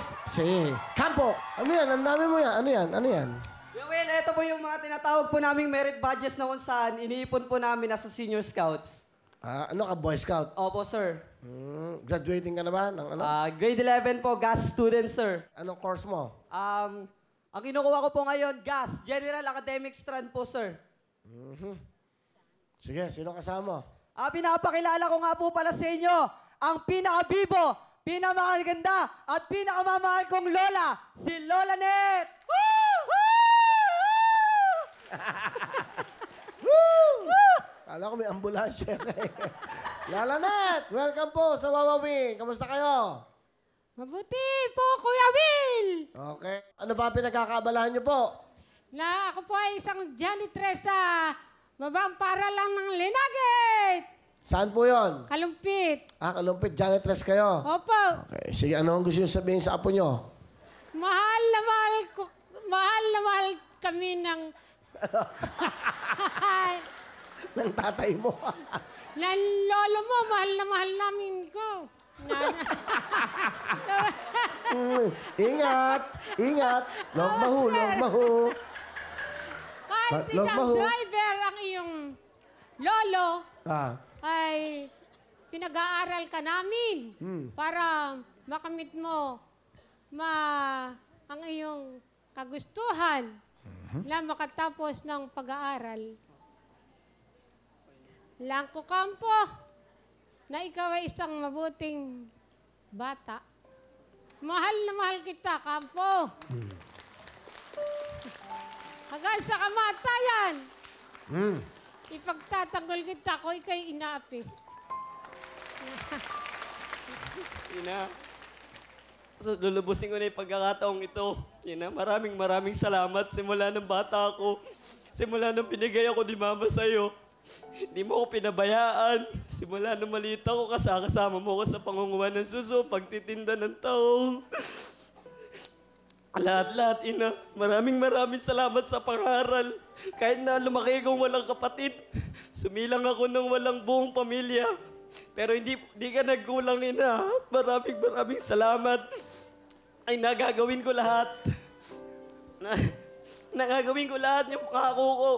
Next, si Campo. Ano yan? Ang dami mo yan. Ano yan? Ano yan? Well, ito po yung mga tinatawag po naming merit badges na kung saan iniipon po namin as senior scouts. Ano ka, Boy Scout? Opo, sir. Graduating ka na ba? Ng ano? Grade 11 po, gas student, sir. Anong course mo? Ang kinukuha ko po ngayon, gas. General Academic Strand po, sir. Sige, sino kasama mo? Pinapakilala ko nga po pala sa inyo ang pinakabibo, pinamakaganda, at pinakamamahal kong lola, si Lola Net! Kala ko may ambulansya. Lala Net, welcome po sa Wawawing. Kamusta kayo? Mabuti po, Kuya Will! Okay. Ano pa pinagkakaabalahan niyo po? Na ako po ay isang janitress sa mabang para lang ng Linagit. Saan po yon? Kalumpit. Kalumpit. Janitress kayo? Opo. Okay. Sige, ano ang gusto niyo sabihin sa apo niyo? Mahal na mahal kami ng... Ng tatay mo. ng lolo mo, mahal na mahal namin ko. Ingat! Ingat! Log mahu, log mahu. Kahit Log isang mahu. driver ang iyong lolo, ay pinag-aaral ka namin para makamit mo ang iyong kagustuhan na makatapos ng pag-aaral. Langko Campo, na ikaw ay isang mabuting bata. Mahal na mahal kita, Campo. Hanggang sa kamatayan, ipagtatanggol kita ko ikay inaapi. Ina, so, lulubusin ko na yung pagkakataong ito. Ina, maraming salamat simula ng bata ako. Simula nung pinigay ako ni Mama sa'yo. Hindi mo ako pinabayaan. Simula nung maliit ako, kasama mo ako sa pangunguha ng suso, pagtitinda ng taong. Lahat-lahat, Ina. Maraming salamat sa pangaral. Kahit na lumaki akong walang kapatid, sumilang ako ng walang buong pamilya. Pero hindi ka nagkulang, Ina. Maraming salamat. Ay, nagagawin ko lahat. Nagagawin ko lahat yung pangako ko.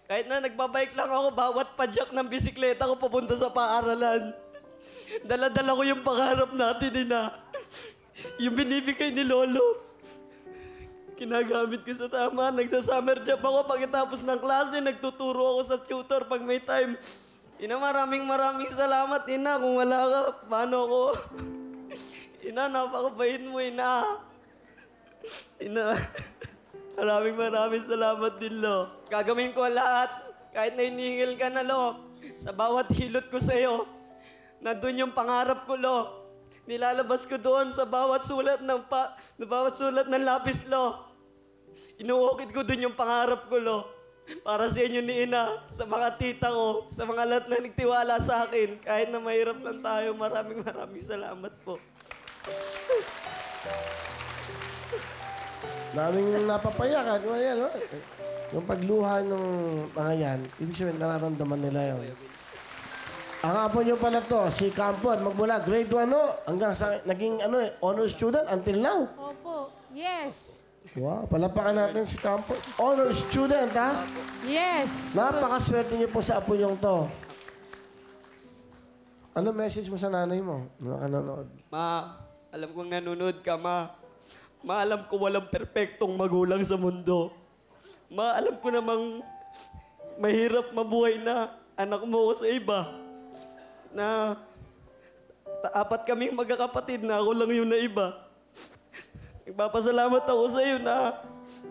Kahit na nagbabike lang ako, bawat padyak ng bisikleta ko papunta sa paaralan. Dala-dala ko yung pangarap natin, Ina. Yung binibigay ni Lolo. Kinagamit ko sa tama. Nagsa-summer job ako. Pagkatapos ng klase, nagtuturo ako sa tutor pag may time. Ina, maraming salamat, Ina. Kung wala ka, paano ako? Ina, napakabait mo, Ina. Ina, maraming salamat din, Lo. Gagawin ko lahat. Kahit na hinihingil ka na, Lo. Sa bawat hilot ko sa'yo, nandun yung pangarap ko, Lo. Nilalabas ko doon sa bawat sulat ng lapis, Lo. Inuukit ko doon yung pangarap ko, Lo. Para sa inyo ni Ina, sa mga tita ko, sa mga lahat na nagtiwala sa akin. Kahit na mahirap lang tayo, maraming salamat po. Daming napapayakan. Yung pagluha ng mga yan, ibig sabihin nararamdaman nila yun. Ang apo nyo pala to, si Campo, magmula grade 1 hanggang sa naging honor student until now. Opo, yes. Wow, palapakan natin si Campo. Honor student, ha? Yes. Napakaswerte niyo po sa apo nyong to. Ano message mo sa nanay mo? Nakanonood. Ma, alam kong nanonood ka, Ma. Ma, alam ko walang perpektong magulang sa mundo. Ma, alam ko namang mahirap mabuhay na anak mo ko sa iba. Na apat kaming magkakapatid na ako lang yung naiba. Nagpapasalamat ako sa iyo na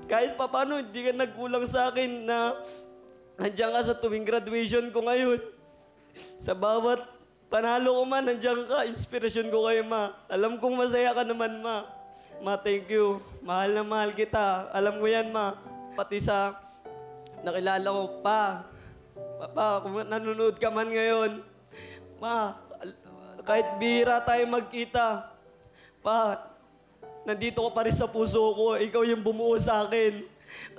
kahit papano hindi ka nagkulang sa akin na nandiyan ka sa tuwing graduation ko ngayon. Sa bawat panalo ko man, nandiyan ka. Inspirasyon ko kayo, Ma. Alam kong masaya ka naman, Ma. Ma, thank you. Mahal na mahal kita. Alam ko yan, Ma. Pati sa nakilala ko, Pa. Papa, kung nanonood ka man ngayon, Ma, kahit bihira tayo magkita, Pa, nandito ko pa rin sa puso ko. Ikaw yung bumuo sa akin.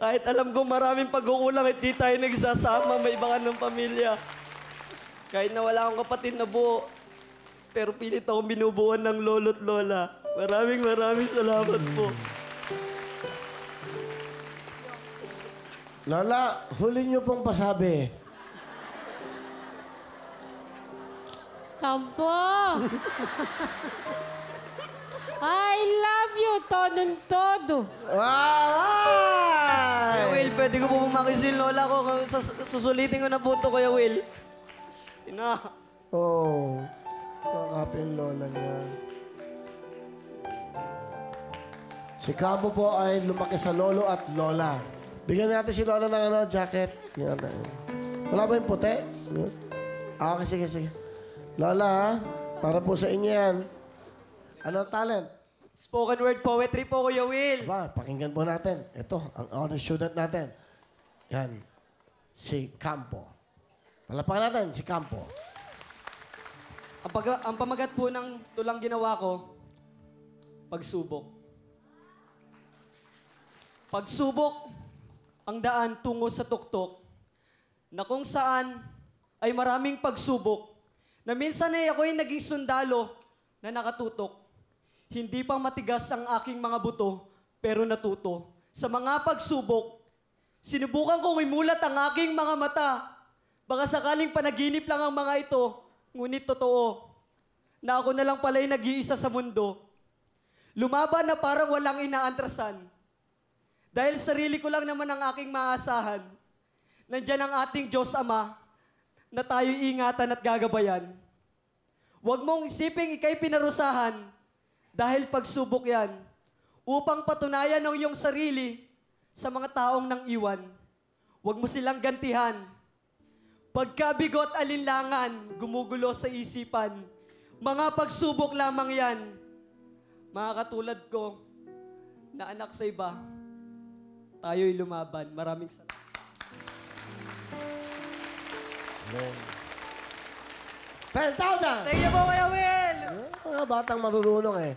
Kahit alam ko maraming pag-uulang at di tayo nagsasama, may iba ka ng pamilya. Kahit na wala akong kapatid na buo, pero pilit akong binubuan ng lolo't lola. Maraming salamat po. Lola, huli niyo pong pasabi. Sampo! I love you, todong-todo. Ay! Kuya Will, pwede ko po makisin lola ko. Susulitin ko na po ito, Kuya Will. Ina. Oh, kakapin lola niya. Si Cabo po ay lumaki sa lolo at lola. Bigyan natin si lola ng jacket. Yan. Wala ba yung puti? Okay, sige. Lola, ha? Para po sa inyo yan. Anong talent? Spoken word poetry po, Kuya Will. Ba, pakinggan po natin. Ito, ang honor student natin. Yan. Si Campo. Palapakan natin, si Campo. Ang pamagat po ng tulang ginawa ko, pagsubok. Pagsubok ang daan tungo sa tuktok na kung saan ay maraming pagsubok na minsan ay ako'y naging sundalo na nakatutok. Hindi pa matigas ang aking mga buto, pero natuto. Sa mga pagsubok, sinubukan kong imulat ang aking mga mata. Baka sakaling panaginip lang ang mga ito, ngunit totoo na ako na lang pala'y nag-iisa sa mundo. Lumaban na parang walang inaatrasan. Dahil sarili ko lang naman ang aking maasahan. Nandyan ang ating Diyos Ama na tayo'y ingatan at gagabayan. Huwag mong isiping ikay pinarusahan dahil pagsubok yan upang patunayan ang iyong sarili sa mga taong nang iwan. Huwag mo silang gantihan. Pagkabigot alinlangan, gumugulo sa isipan. Mga pagsubok lamang yan. Mga katulad ko na anak sa iba, tayo'y lumaban. Maraming salamat. Amen. 10,000! Thank you po, Kuya Will! Mga batang marunong eh.